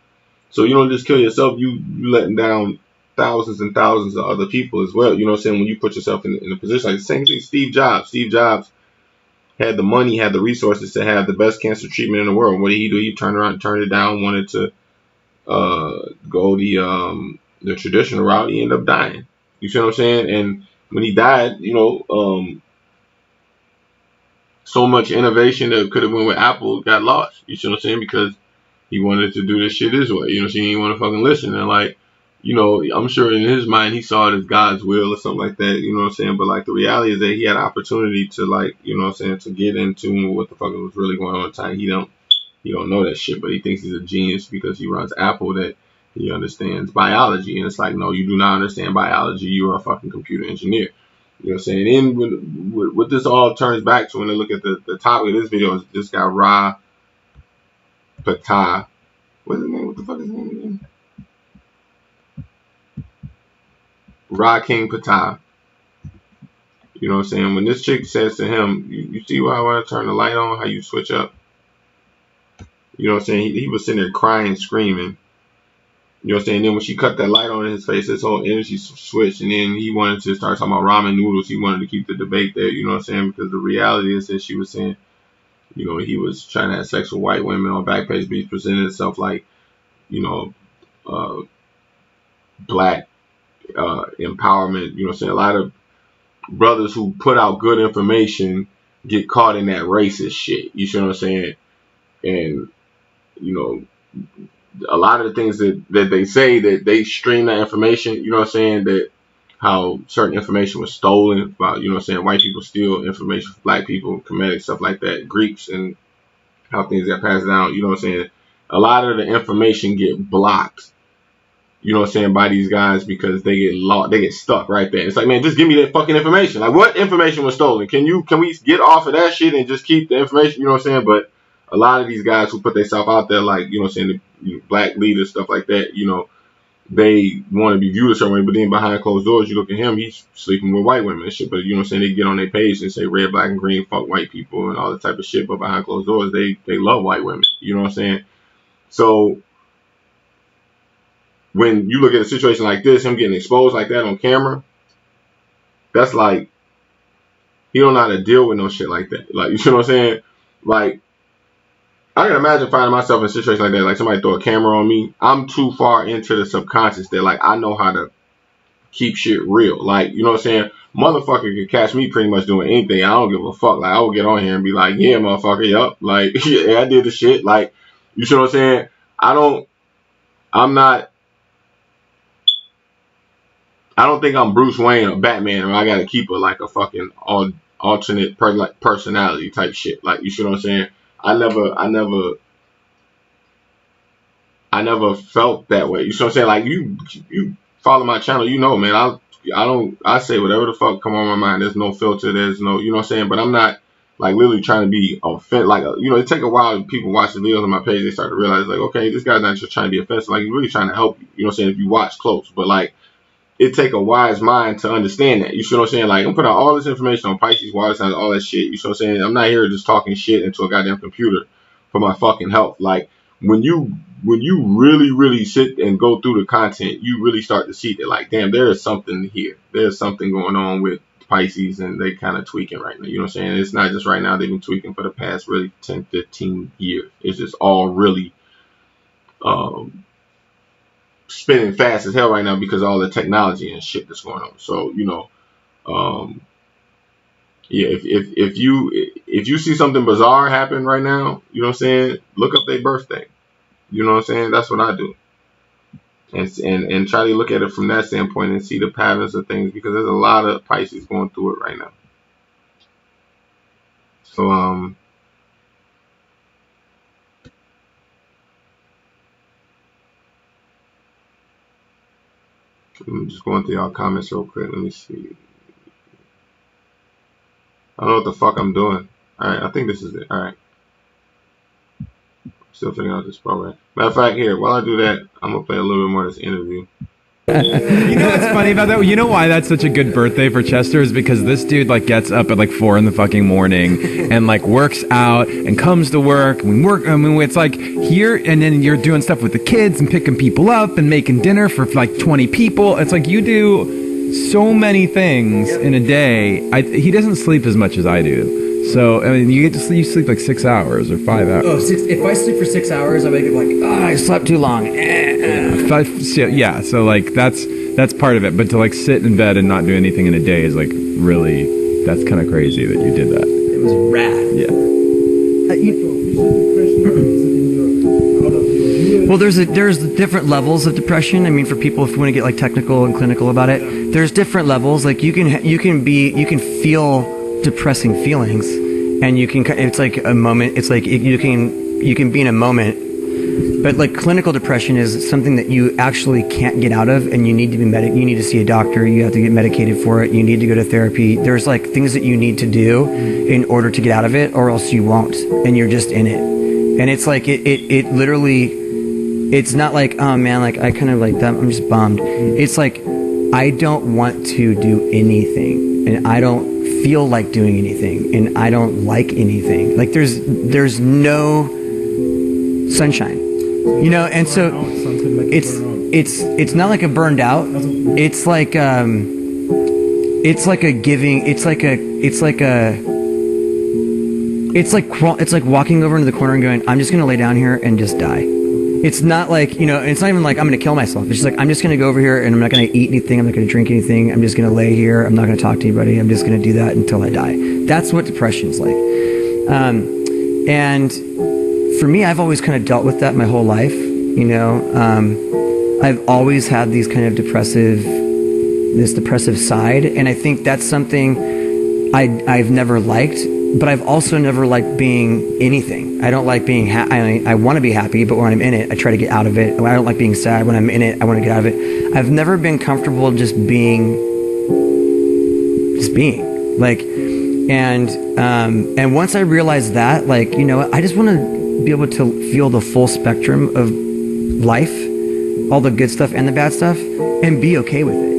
So you don't just kill yourself. You letting down thousands and thousands of other people as well. You know what I'm saying? When you put yourself in a position like the same thing, Steve Jobs. Steve Jobs had the money, had the resources to have the best cancer treatment in the world. What did he do? He turned around and turned it down, wanted to go the traditional route. He ended up dying. You see what I'm saying? And when he died, you know, so much innovation that could have went with Apple got lost. You see what I'm saying? Because he wanted to do this shit his way. You know what I'm saying? He didn't want to fucking listen. And like, you know, I'm sure in his mind he saw it as God's will or something like that. You know what I'm saying? But like the reality is that he had opportunity to like, you know what I'm saying, to get into what the fuck was really going on at the time. He don't know that shit, but he thinks he's a genius because he runs Apple, that he understands biology. And it's like, no, you do not understand biology. You are a fucking computer engineer. You know what I'm saying? And what this all turns back to when they look at the topic of this video is this guy Ra Ptah. What's his name? What the fuck is his name again? Ra King Ptah. You know what I'm saying? When this chick says to him, you see why I want to turn the light on, how you switch up? You know what I'm saying? He was sitting there crying, screaming. You know what I'm saying? Then when she cut that light on in his face, his whole energy switched, and then he wanted to start talking about ramen noodles. He wanted to keep the debate there, you know what I'm saying? Because the reality is that she was saying, you know, he was trying to have sex with white women on Backpage Beach, presented himself like, you know, black empowerment. You know what I'm saying? A lot of brothers who put out good information get caught in that racist shit. You see what I'm saying? And, you know, a lot of the things that they say that they stream that information, you know what I'm saying, that how certain information was stolen about, you know what I'm saying, white people steal information from black people, Kemetic, stuff like that, Greeks, and how things got passed down, you know what I'm saying. A lot of the information get blocked, you know what I'm saying, by these guys because they get lost, they get stuck right there. It's like, man, just give me that fucking information. Like, what information was stolen? Can we get off of that shit and just keep the information, you know what I'm saying? But a lot of these guys who put themselves out there, like, you know what I'm saying, the black leaders, stuff like that, you know, they want to be viewed a certain way, but then behind closed doors, you look at him, he's sleeping with white women and shit. But you know what I'm saying, they get on their page and say red, black, and green, fuck white people and all that type of shit. But behind closed doors, they love white women. You know what I'm saying? So when you look at a situation like this, him getting exposed like that on camera, that's like, he don't know how to deal with no shit like that. Like, you know what I'm saying? Like, I can imagine finding myself in a situation like that, like somebody throw a camera on me. I'm too far into the subconscious that, like, I know how to keep shit real. Like, you know what I'm saying? Motherfucker could catch me pretty much doing anything. I don't give a fuck. Like, I will get on here and be like, yeah, motherfucker, yup. Like, yeah, I did the shit. Like, you see what I'm saying? I'm not I don't think I'm Bruce Wayne or Batman, or I gotta keep a fucking alternate personality type shit. Like, you see what I'm saying? I never felt that way. You see what I'm saying? Like, you follow my channel, you know, man. I say whatever the fuck come on my mind. There's no filter. There's no, you know what I'm saying? But I'm not like literally trying to be offensive. Like, you know, it take a while. People watch the videos on my page, they start to realize like, okay, this guy's not just trying to be offensive. Like, he's really trying to help you. You know what I'm saying? If you watch close, but like, it take a wise mind to understand that. You see what I'm saying? Like, I'm putting out all this information on Pisces, water signs, all that shit. You see what I'm saying? I'm not here just talking shit into a goddamn computer for my fucking health. Like, when you really, really sit and go through the content, you really start to see that, like, damn, there is something here. There's something going on with Pisces, and they kind of tweaking right now. You know what I'm saying? It's not just right now. They've been tweaking for the past really 10, 15 years. It's just all really spinning fast as hell right now because of all the technology and shit that's going on. So, you know, yeah, if you see something bizarre happen right now, you know what I'm saying, look up their birthday. You know what I'm saying? That's what I do. And try to look at it from that standpoint and see the patterns of things, because there's a lot of Pisces going through it right now. So I'm just going through y'all comments real quick. Let me see. I don't know what the fuck I'm doing. Alright, I think this is it. Alright. Still figuring out this program. Matter of fact, here, while I do that, I'm gonna play a little bit more of this interview. You know what's funny about that? You know why that's such a good birthday for Chester is because this dude like gets up at like 4 in the fucking morning and like works out and comes to work. I mean, it's like here, and then you're doing stuff with the kids and picking people up and making dinner for like 20 people. It's like you do so many things in a day. He doesn't sleep as much as I do. So I mean, you sleep like 6 hours or 5 hours. Oh, if I sleep for 6 hours, I wake up like, I slept too long. Yeah, so like that's part of it. But to like sit in bed and not do anything in a day is like really, that's kind of crazy that you did that. It was rad. Yeah. Well, there's different levels of depression. I mean, for people if you want to get like technical and clinical about it, there's different levels. Like you can feel depressing feelings, and it's like a moment. It's like you can be in a moment. But like clinical depression is something that you actually can't get out of, and you need to be you need to see a doctor. You have to get medicated for it. You need to go to therapy. There's like things that you need to do in order to get out of it, or else you won't, and you're just in it. And it's like it literally, it's not like, oh man, like I kind of like that. I'm just bummed. It's like I don't want to do anything, and I don't feel like doing anything, and I don't like anything. Like there's no sunshine, you know. And so it's not like a burned out. It's like a giving. It's like walking over into the corner and going, I'm just gonna lay down here and just die. It's not like, you know, it's not even like I'm gonna kill myself. It's just like I'm just gonna go over here and I'm not gonna eat anything. I'm not gonna drink anything. I'm just gonna lay here. I'm not gonna talk to anybody. I'm just gonna do that until I die. That's what depression is like. And for me, I've always kind of dealt with that my whole life. You know, I've always had these kind of depressive side, and I think that's something I've never liked. But I've also never liked being anything. I don't like being I want to be happy, but when I'm in it, I try to get out of it. I don't like being sad. When I'm in it, I want to get out of it. I've never been comfortable just being. Like, and once I realized that, like, you know, I just want to be able to feel the full spectrum of life, all the good stuff and the bad stuff, and be okay with it.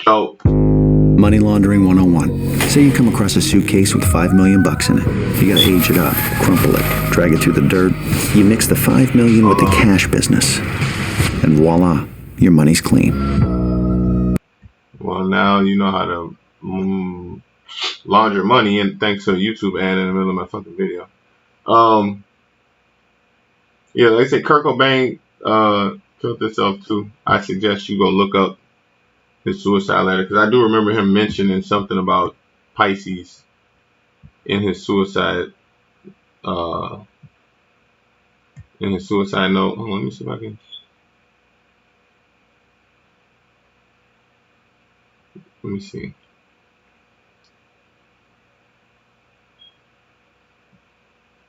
Oh, Money Laundering 101. Say you come across a suitcase with $5 million in it. You gotta age it up, crumple it, drag it through the dirt. You mix the $5 million with the cash business, and voila, your money's clean. well, now you know how to launder money, and thanks to a YouTube ad in the middle of my fucking video. Yeah, like I said, Kurt Cobain killed himself too. I suggest you go look up his suicide letter, because I do remember him mentioning something about Pisces in his suicide uh note. Hold on, let me see if I can. Let me see.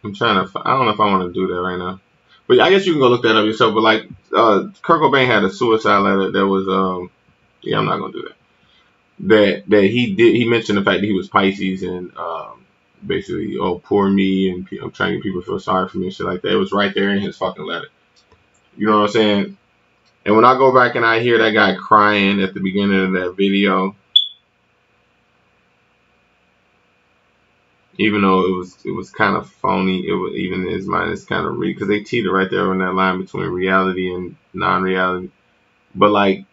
I'm trying to. I don't know if I want to do that right now, but I guess you can go look that up yourself. But like, Kurt Cobain had a suicide letter that was yeah, I'm not gonna do that. That he did. He mentioned the fact that he was Pisces and basically, oh, poor me, and I'm trying to get people to feel sorry for me and shit like that. It was right there in his fucking letter. You know what I'm saying? And when I go back and I hear that guy crying at the beginning of that video, even though it was kind of phony, it was even in his mind it's kind of real, because they cheated right there on that line between reality and non-reality. But like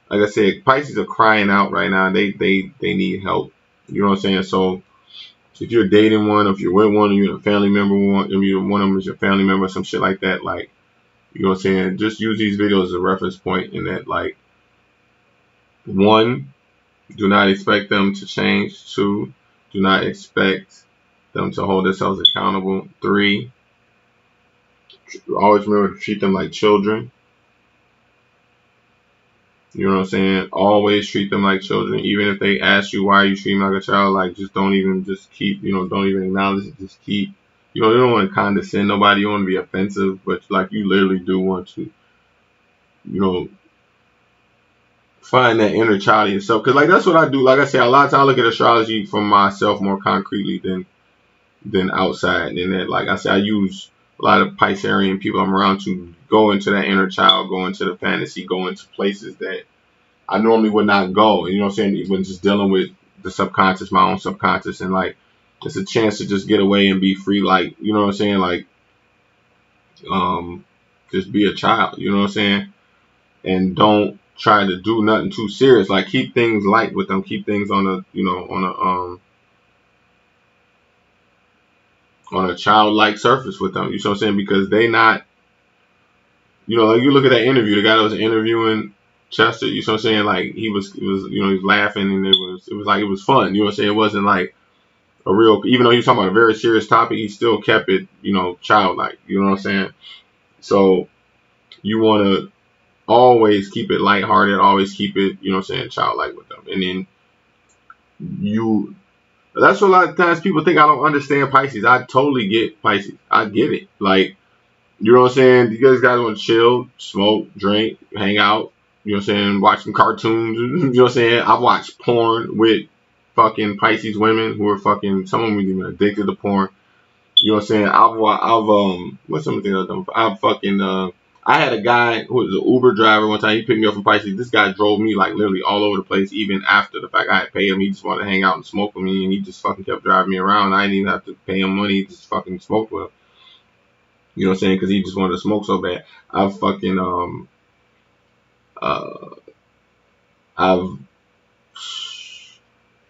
I said, Pisces are crying out right now. They need help. You know what I'm saying? So if you're dating one, or if you're with one, or you're a family member, if you're one of them is your family member, some shit like that, like, you know what I'm saying? Just use these videos as a reference point in that, like, one, do not expect them to change. Two, do not expect them to hold themselves accountable. Three, always remember to treat them like children. You know what I'm saying? Always treat them like children. Even if they ask you why you treat them like a child, like, just don't even don't even acknowledge it. Just keep, you don't want to condescend nobody. You don't want to be offensive, but like, you literally do want to, you know, find that inner child in yourself. Cause like, that's what I do. Like I say, a lot of times I look at astrology for myself more concretely than outside. And that, like I say, I use a lot of Piscean people I'm around to go into that inner child, go into the fantasy, go into places that I normally would not go. You know what I'm saying? When just dealing with the subconscious, my own subconscious, and like, it's a chance to just get away and be free. Like, you know what I'm saying? Like, just be a child. You know what I'm saying? And don't try to do nothing too serious. Like, keep things light with them. Keep things on a, on a childlike surface with them. You know what I'm saying? Because they not, like, you look at that interview, the guy that was interviewing Chester, you know what I'm saying? Like, he was he was laughing, and it was fun. You know what I'm saying? It wasn't like a real, even though he was talking about a very serious topic, he still kept it, childlike. You know what I'm saying? So you want to always keep it lighthearted, always keep it, you know what I'm saying, childlike with them. And then that's what a lot of times people think I don't understand Pisces. I totally get Pisces. I get it. Like, you know what I'm saying? You guys want to chill, smoke, drink, hang out, you know what I'm saying, watch some cartoons, you know what I'm saying? I've watched porn with fucking Pisces women who are fucking, some of them even addicted to porn. You know what I'm saying? What's some of the things I've done? I had a guy who was an Uber driver one time. He picked me up from Pisces. This guy drove me like literally all over the place, even after the fact I had paid him. He just wanted to hang out and smoke with me, and he just fucking kept driving me around. I didn't even have to pay him money. He just fucking smoked with him. You know what I'm saying? Because he just wanted to smoke so bad. I've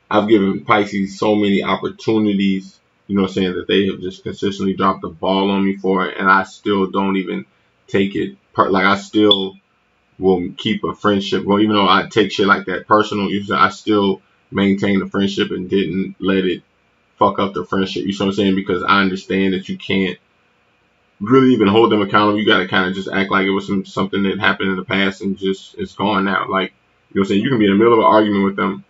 I've given Pisces so many opportunities, you know what I'm saying, that they have just consistently dropped the ball on me for it, and I still don't even take it like, I still will keep a friendship. Well, even though I take shit like that personal, I still maintain the friendship and didn't let it fuck up the friendship. You know what I'm saying? Because I understand that you can't really even hold them accountable. You got to kind of just act like it was something that happened in the past and just it's gone now. Like, you know what I'm saying? You can be in the middle of an argument with them,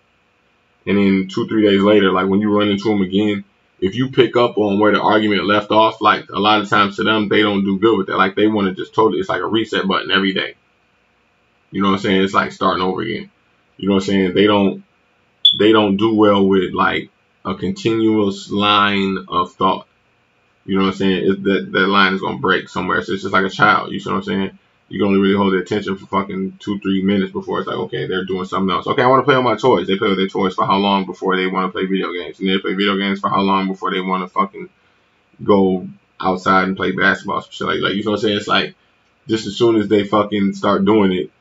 and then 2-3 days later, like, when you run into them again, if you pick up on where the argument left off, like, a lot of times to them, they don't do good with that. Like, they want to just totally, it's like a reset button every day. You know what I'm saying? It's like starting over again. You know what I'm saying? They don't do well with like a continuous line of thought. You know what I'm saying? That line is gonna break somewhere. So it's just like a child. You know what I'm saying? You can only really hold their attention for fucking 2-3 minutes before it's like, okay, they're doing something else. Okay, I want to play with my toys. They play with their toys for how long before they want to play video games? And they play video games for how long before they want to fucking go outside and play basketball? Some shit like, you know what I'm saying? It's like, just as soon as they fucking start doing it,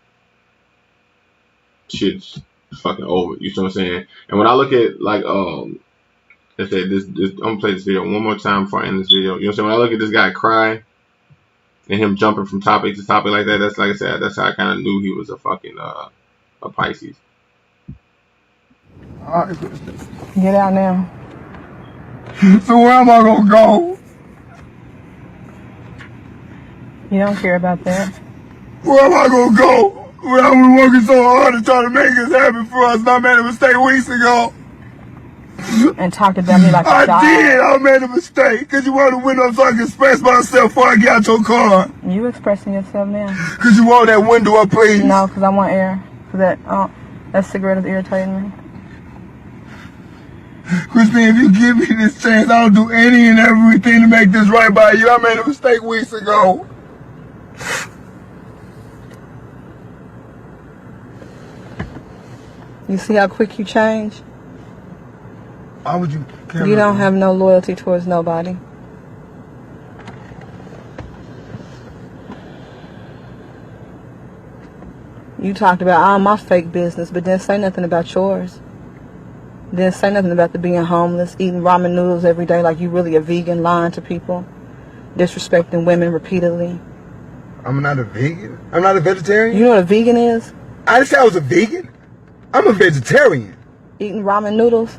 shit's fucking over. You know what I'm saying? And when I look at like let's say this I'm gonna play this video one more time before I end this video. You know what I'm saying? When I look at this guy cry, and him jumping from topic to topic like that. That's like I said. That's how I kind of knew he was a fucking a Pisces. Alright, Get out now. so where am I gonna go? You don't care about that. Where am I gonna go? When I was working so hard to try to make this happen for us, and I made a mistake weeks ago. And talked about me like a I dog. did. I made a mistake because you wanted the window so I could express myself before I get out your car. You expressing yourself now? Because you want that window up, please. No, because I want air. Because that cigarette is irritating me. Christine, if you give me this chance, I'll do any and everything to make this right by you. I made a mistake weeks ago. You see how quick you change? Why would you care? You don't have no loyalty towards nobody. You talked about all my fake business, but didn't say nothing about yours. Didn't say nothing about the being homeless, eating ramen noodles every day like you really a vegan, lying to people, disrespecting women repeatedly. I'm not a vegan. I'm not a vegetarian. You know what a vegan is? I didn't say I was a vegan. I'm a vegetarian. Eating ramen noodles?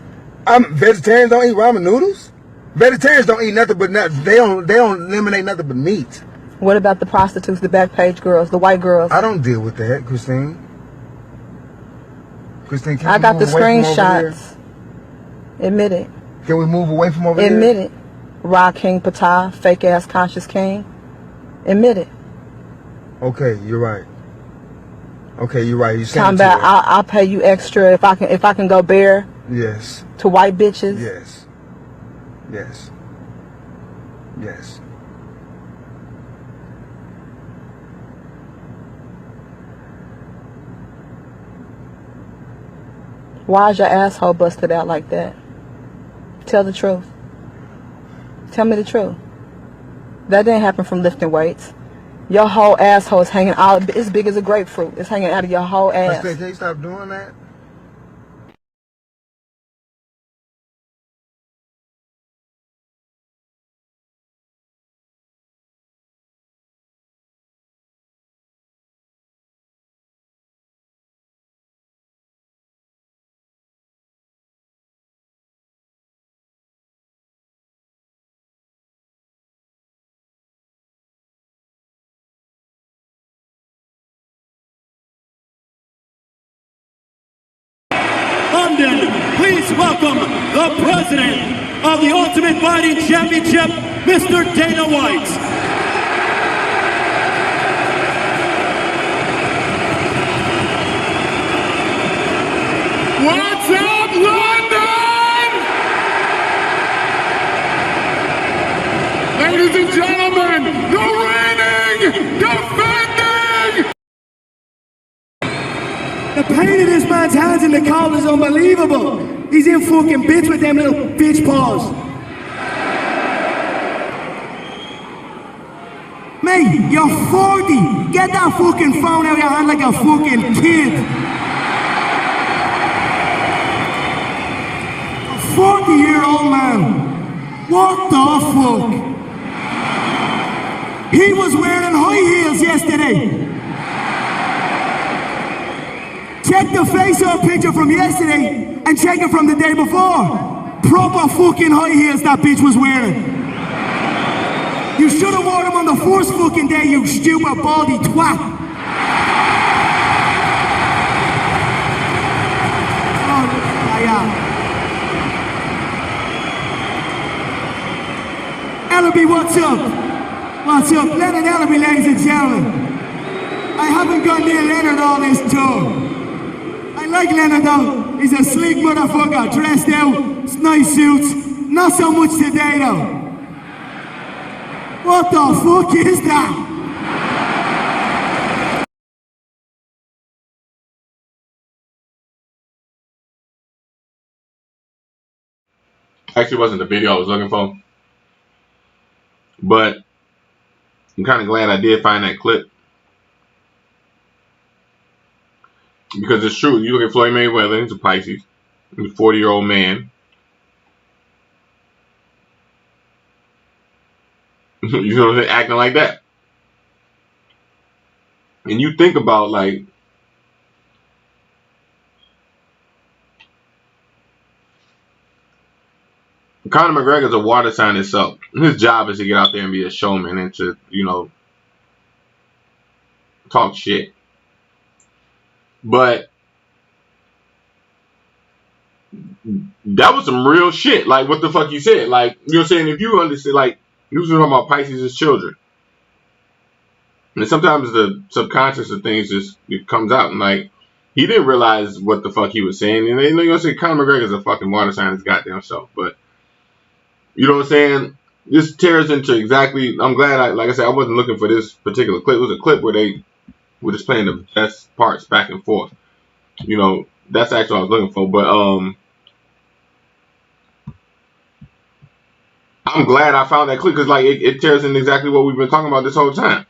Vegetarians don't eat ramen noodles. Vegetarians don't eat nothing but nuts. They don't eliminate nothing but meat. What about the prostitutes, the back page girls, the white girls? I don't deal with that, Christine. Christine, can I we got the move away from over here? screenshots. Admit it. Can we move away from over here? Admit it. Ra King Ptah, fake ass conscious king. Admit it. Okay, you're right. Okay, you're right. You Talking sent it to about her. I'll pay you extra if I can go bare Yes. to white bitches. Yes. Yes. Yes. Why is your asshole busted out like that? Tell the truth. Tell me the truth. That didn't happen from lifting weights. Your whole asshole is hanging out. It's big as a grapefruit. It's hanging out of your whole ass. Christine, can you stop doing that? London, please welcome the president of the Ultimate Fighting Championship, Mr. Dana White. What's up, London? Ladies and gentlemen, the reigning, defending. The pain in this man's hands in the cowl is unbelievable. He's in fucking bits with them little bitch paws. Mate, you're 40. Get that fucking phone out of your hand like a fucking kid. A 40-year-old man. What the fuck? He was wearing high heels yesterday. Check the face-off picture from yesterday and check it from the day before. Proper fucking high heels that bitch was wearing. You should have worn them on the first fucking day, you stupid baldy twat. Oh, yeah. Ellaby, what's up? What's up? Leonard Ellaby, ladies and gentlemen. I haven't gone near Leonard all this tour. I like Leonard though. He's a sleek motherfucker, dressed out, nice suits. Not so much today though. What the fuck is that? Actually, wasn't the video I was looking for, but I'm kind of glad I did find that clip because it's true. You look at Floyd Mayweather, he's a Pisces, he's a 40-year-old man. You know what I'm saying? Acting like that. And you think about like Conor McGregor's a water sign himself. His job is to get out there and be a showman and to, talk shit. But that was some real shit. Like what the fuck you said. Like, you know what I'm saying? If you understand, like, you was talking about Pisces as children. And sometimes the subconscious of things just it comes out. And like, he didn't realize what the fuck he was saying. And you know what I'm saying? Conor McGregor's a fucking water sign his goddamn self. But, you know what I'm saying? This tears into exactly, I'm glad like I said, I wasn't looking for this particular clip. It was a clip where they were just playing the best parts back and forth. You know, that's actually what I was looking for. But, I'm glad I found that clip because like it tears into exactly what we've been talking about this whole time.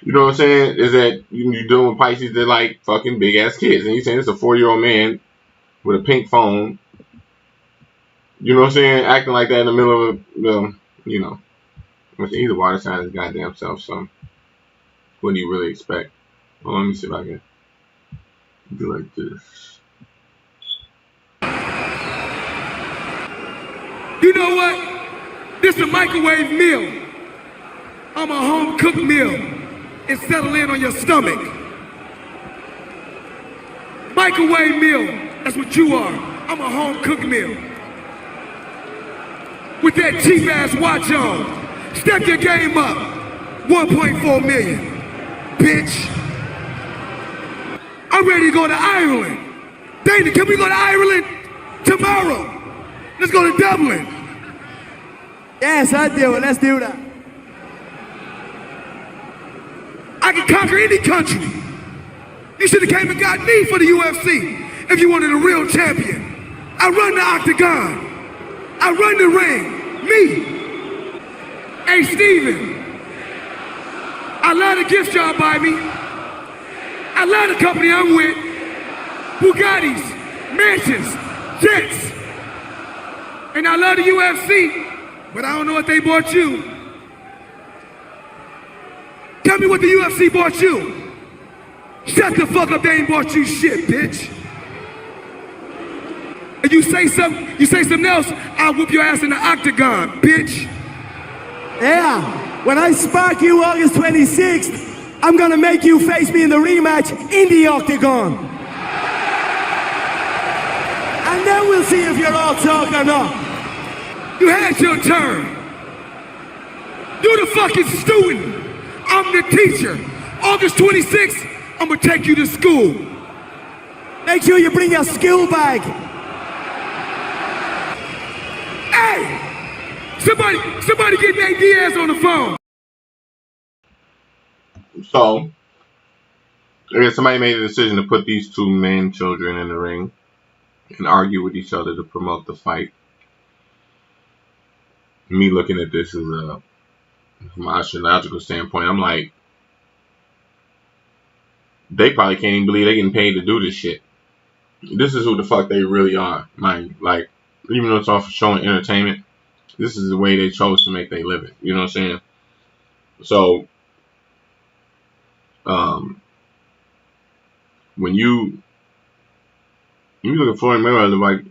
You know what I'm saying? Is that you're dealing with Pisces, they're like fucking big ass kids. And he's saying it's a 4-year-old man with a pink phone. You know what I'm saying? Acting like that in the middle of he's a water sign his goddamn self, so what do you really expect? Well, let me see if I can do like this. You know what? This is a microwave meal. I'm a home cooked meal. And settle in on your stomach. Microwave meal. That's what you are. I'm a home cooked meal. With that cheap ass watch on. Step your game up. 1.4 million. Bitch. I'm ready to go to Ireland. Dana, can we go to Ireland tomorrow? Let's go to Dublin. Yes, I do it. Let's do that. I can conquer any country. You should have came and got me for the UFC if you wanted a real champion. I run the octagon. I run the ring. Me. Hey, Steven. I love the gift y'all buy me. I love the company I'm with. Bugattis, mansions, jets. And I love the UFC, but I don't know what they bought you. Tell me what the UFC bought you. Shut the fuck up, they ain't bought you shit, bitch. And you say something else, I'll whoop your ass in the octagon, bitch. Yeah, when I spark you August 26th, I'm gonna make you face me in the rematch in the octagon. And then we'll see if you're all talk or not. You had your turn. You're the fucking student. I'm the teacher. August 26th, I'm gonna take you to school. Make sure you bring your school bag. Hey! Somebody get Nate Diaz on the phone. So, I guess somebody made a decision to put these two men children in the ring and argue with each other to promote the fight. Me looking at this from an astrological standpoint, I'm like, they probably can't even believe they're getting paid to do this shit. This is who the fuck they really are, mind you. Like, even though it's all for showing entertainment, this is the way they chose to make their living. You know what I'm saying? So, when you look at Floyd Mayweather, like,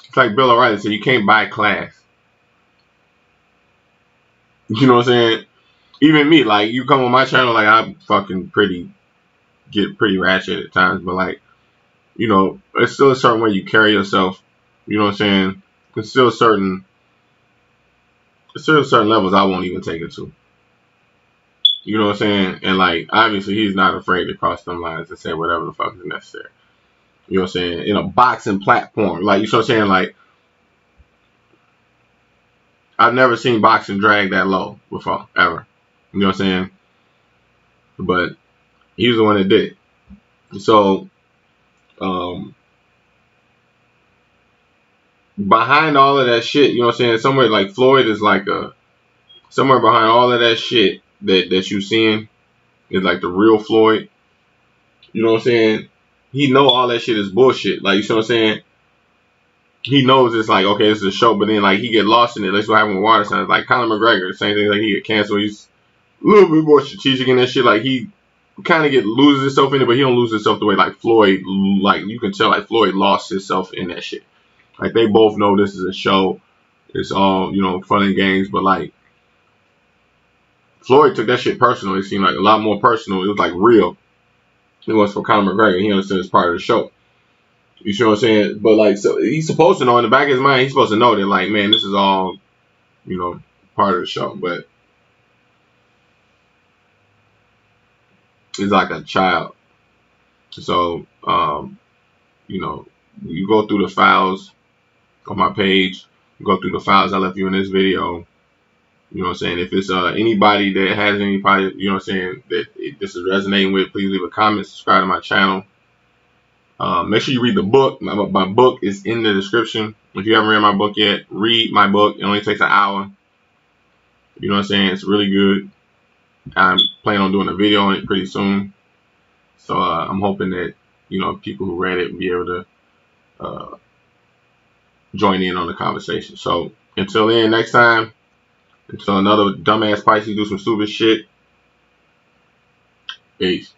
it's like Bill O'Reilly said, you can't buy class. You know what I'm saying? Even me, like, you come on my channel, like, I fucking get pretty ratchet at times, but like, you know, it's still a certain way you carry yourself. You know what I'm saying? It's still certain levels I won't even take it to. You know what I'm saying? And like, obviously he's not afraid to cross them lines and say whatever the fuck is necessary. You know what I'm saying? In a boxing platform. Like, you know what I'm saying? Like, I've never seen boxing drag that low before, ever. You know what I'm saying? But he was the one that did it. So, behind all of that shit, you know what I'm saying? Somewhere like Floyd is like somewhere behind all of that shit that you seeing is like the real Floyd. You know what I'm saying? He know all that shit is bullshit. Like, you know what I'm saying? he knows it's like, okay, this is a show, but then like he get lost in it. That's what happened with water signs. Like Conor McGregor, same thing. Like he get canceled. He's a little bit more strategic in that shit. Like he kind of loses himself in it, but he don't lose himself the way like Floyd. Like you can tell, like Floyd lost himself in that shit. Like they both know this is a show. It's all, you know, fun and games, but like Floyd took that shit personal. It seemed like a lot more personal. It was like real. It was for Conor McGregor. He understood it's part of the show. You see what I'm saying? But like, so he's supposed to know in the back of his mind. He's supposed to know that like, man, this is all, you know, part of the show. But he's like a child. So, you know, you go through the files on my page. You go through the files I left you in this video. You know what I'm saying? If it's anybody that has anybody, you know what I'm saying, that this is resonating with, please leave a comment, subscribe to my channel. Make sure you read the book. My book is in the description. If you haven't read my book yet, read my book. It only takes an hour. You know what I'm saying? It's really good. I'm planning on doing a video on it pretty soon. So I'm hoping that, you know, people who read it will be able to join in on the conversation. So until then, next time, until another dumbass Pisces do some stupid shit. Peace.